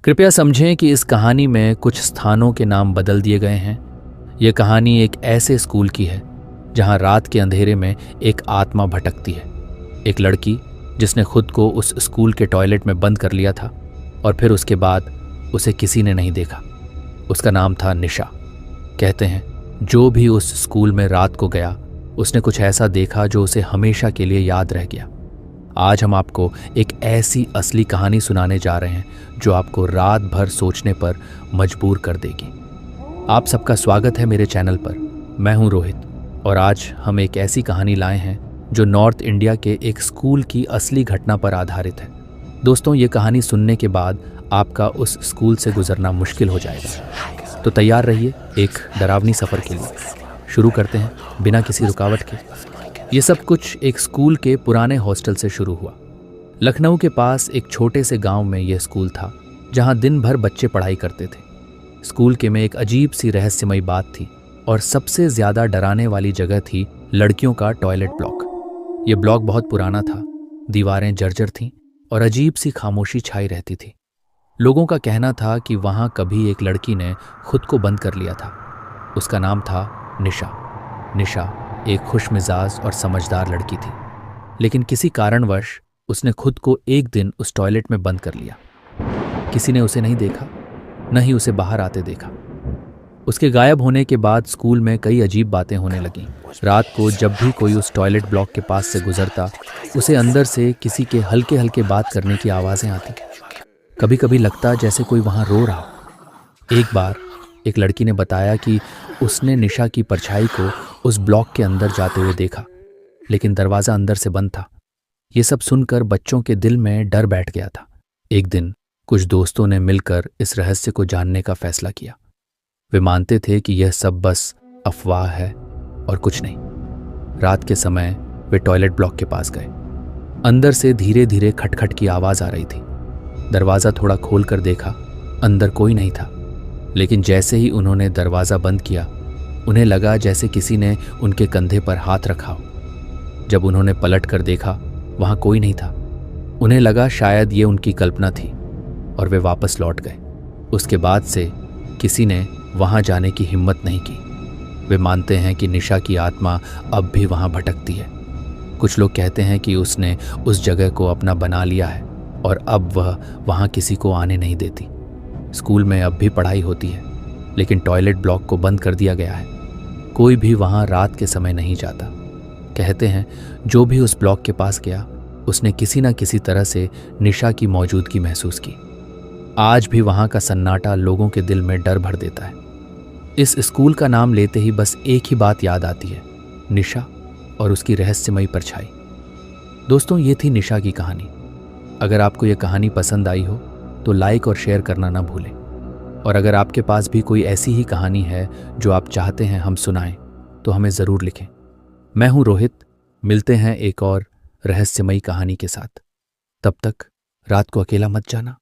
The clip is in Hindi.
कृपया समझें कि इस कहानी में कुछ स्थानों के नाम बदल दिए गए हैं। यह कहानी एक ऐसे स्कूल की है जहां रात के अंधेरे में एक आत्मा भटकती है। एक लड़की जिसने खुद को उस स्कूल के टॉयलेट में बंद कर लिया था और फिर उसके बाद उसे किसी ने नहीं देखा। उसका नाम था निशा। कहते हैं जो भी उस स्कूल में रात को गया उसने कुछ ऐसा देखा जो उसे हमेशा के लिए याद रह गया। आज हम आपको एक ऐसी असली कहानी सुनाने जा रहे हैं जो आपको रात भर सोचने पर मजबूर कर देगी। आप सबका स्वागत है मेरे चैनल पर। मैं हूं रोहित और आज हम एक ऐसी कहानी लाए हैं जो नॉर्थ इंडिया के एक स्कूल की असली घटना पर आधारित है। दोस्तों, ये कहानी सुनने के बाद आपका उस स्कूल से गुजरना मुश्किल हो जाएगा। तो तैयार रहिए एक डरावनी सफ़र के लिए। शुरू करते हैं बिना किसी रुकावट के। ये सब कुछ एक स्कूल के पुराने हॉस्टल से शुरू हुआ। लखनऊ के पास एक छोटे से गांव में यह स्कूल था जहां दिन भर बच्चे पढ़ाई करते थे। स्कूल के में एक अजीब सी रहस्यमयी बात थी और सबसे ज़्यादा डराने वाली जगह थी लड़कियों का टॉयलेट ब्लॉक। ये ब्लॉक बहुत पुराना था, दीवारें जर्जर थीं और अजीब सी खामोशी छाई रहती थी। लोगों का कहना था कि वहाँ कभी एक लड़की ने खुद को बंद कर लिया था। उसका नाम था निशा। निशा एक खुशमिजाज और समझदार लड़की थी, लेकिन किसी कारणवश उसने खुद को एक दिन उस टॉयलेट में बंद कर लिया। किसी ने उसे नहीं देखा, न ही उसे बाहर आते देखा। उसके गायब होने के बाद स्कूल में कई अजीब बातें होने लगीं। रात को जब भी कोई उस टॉयलेट ब्लॉक के पास से गुजरता, उसे अंदर से किसी के हल्के हल्के बात करने की आवाज़ें आती। कभी कभी लगता जैसे कोई वहाँ रो रहा। एक बार एक लड़की ने बताया कि उसने निशा की परछाई को उस ब्लॉक के अंदर जाते हुए देखा, लेकिन दरवाज़ा अंदर से बंद था। ये सब सुनकर बच्चों के दिल में डर बैठ गया था। एक दिन कुछ दोस्तों ने मिलकर इस रहस्य को जानने का फैसला किया। वे मानते थे कि यह सब बस अफवाह है और कुछ नहीं। रात के समय वे टॉयलेट ब्लॉक के पास गए। अंदर से धीरे धीरे खटखट की आवाज़ आ रही थी। दरवाज़ा थोड़ा खोल कर देखा, अंदर कोई नहीं था। लेकिन जैसे ही उन्होंने दरवाज़ा बंद किया, उन्हें लगा जैसे किसी ने उनके कंधे पर हाथ रखा हो। जब उन्होंने पलट कर देखा, वहाँ कोई नहीं था। उन्हें लगा शायद ये उनकी कल्पना थी और वे वापस लौट गए। उसके बाद से किसी ने वहाँ जाने की हिम्मत नहीं की। वे मानते हैं कि निशा की आत्मा अब भी वहाँ भटकती है। कुछ लोग कहते हैं कि उसने उस जगह को अपना बना लिया है और अब वह वहाँ किसी को आने नहीं देती। स्कूल में अब भी पढ़ाई होती है, लेकिन टॉयलेट ब्लॉक को बंद कर दिया गया है। कोई भी वहाँ रात के समय नहीं जाता। कहते हैं जो भी उस ब्लॉक के पास गया, उसने किसी न किसी तरह से निशा की मौजूदगी महसूस की। आज भी वहाँ का सन्नाटा लोगों के दिल में डर भर देता है। इस स्कूल का नाम लेते ही बस एक ही बात याद आती है, निशा और उसकी रहस्यमयी परछाई। दोस्तों, ये थी निशा की कहानी। अगर आपको ये कहानी पसंद आई हो तो लाइक और शेयर करना ना भूलें। और अगर आपके पास भी कोई ऐसी ही कहानी है जो आप चाहते हैं हम सुनाएं, तो हमें ज़रूर लिखें। मैं हूं रोहित। मिलते हैं एक और रहस्यमयी कहानी के साथ। तब तक रात को अकेला मत जाना।